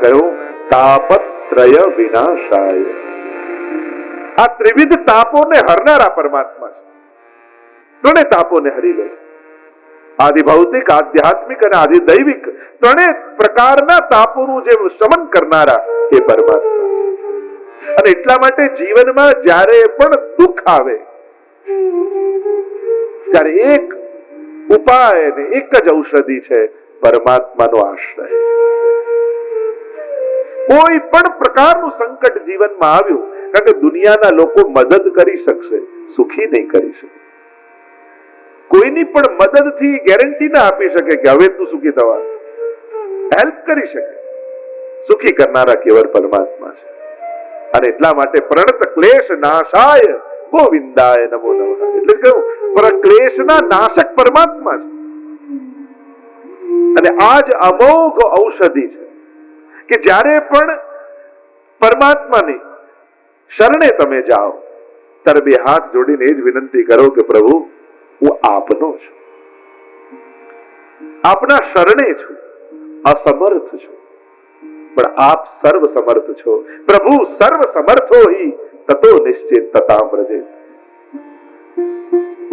કહ્યું તાપત્રય વિનાશાય. આ ત્રિવિધ તાપોને હરનારા પરમાત્મા છે. ત્રણે તાપોને હરી લે છે. આદિ ભૌતિક, આધ્યાત્મિક અને આદિ દૈવિક ત્રણે પ્રકારના તાપોનું જે શમન કરનારા એ પરમાત્મા છે. અને એટલા માટે જીવનમાં જ્યારે પણ દુઃખ આવે ત્યારે એક ઉપાય ને એક જ ઔષધિ છે, પરમાત્માનો આશ્રય. કોઈ પણ પ્રકારનું સંકટ જીવનમાં આવ્યું, કારણ કે દુનિયાના લોકો મદદ કરી શકશે, સુખી નહીં કરી શકે. કોઈની પણ મદદથી ગેરંટી ના આપી શકે કે હવે તું સુખી થવા, હેલ્પ કરી શકે. સુખી કરનારા કેવળ પરમાત્મા છે. અને એટલા માટે પ્રણત ક્લેશ નાશાય ગોવિંદાય નમો નમઃ. એટલે કહ્યું ક્લેશના નાશક પરમાત્મા છે. અને આ જ અમોઘ ઔષધિ છે કે જ્યારે પણ પરમાત્માની શરણે તમે જાઓ ત્યારે બે હાથ જોડીને એ જ વિનંતી કરો કે પ્રભુ હું આપનો છું, આપના શરણે છું, અસમર્થ છું, પણ આપ સર્વ સમર્થ છો. પ્રભુ સર્વ સમર્થો હિ તતો નિશ્ચિત તતામ વ્રજેત.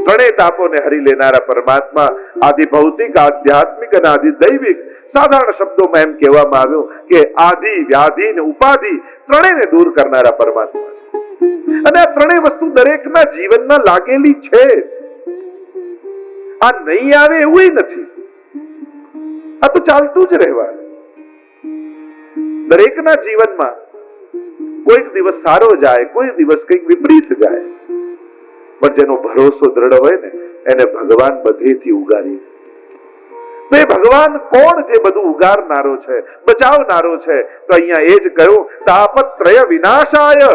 ત્રણેય તાપોને હરી લેનારા પરમાત્મા આદિ ભૌતિક, આધ્યાત્મિક અને આદિ દૈવિક. સાધારણ શબ્દોમાં એમ કહેવામાં આવ્યું કે આદિ, વ્યાધિ અને ઉપાધિ ત્રણેયને દૂર કરનારા પરમાત્મા છે. અને આ ત્રણેય વસ્તુ દરેકના જીવનમાં લાગેલી છે. આ નહીં આવે એવું નથી. આ તો ચાલતું જ રહેવાનું. દરેકના જીવનમાં કોઈક દિવસ સારો જાય, કોઈ દિવસ કંઈક વિપરીત જાય, પણ જેનો ભરોસો દ્રઢ હોય ને એને ભગવાન બધેથી ઉગારી. તો એ ભગવાન કોણ જે બધું ઉગારનારો છે, બચાવનારો છે? તો અહીંયા એ જ કહ્યું તાપત્રય વિનાશાય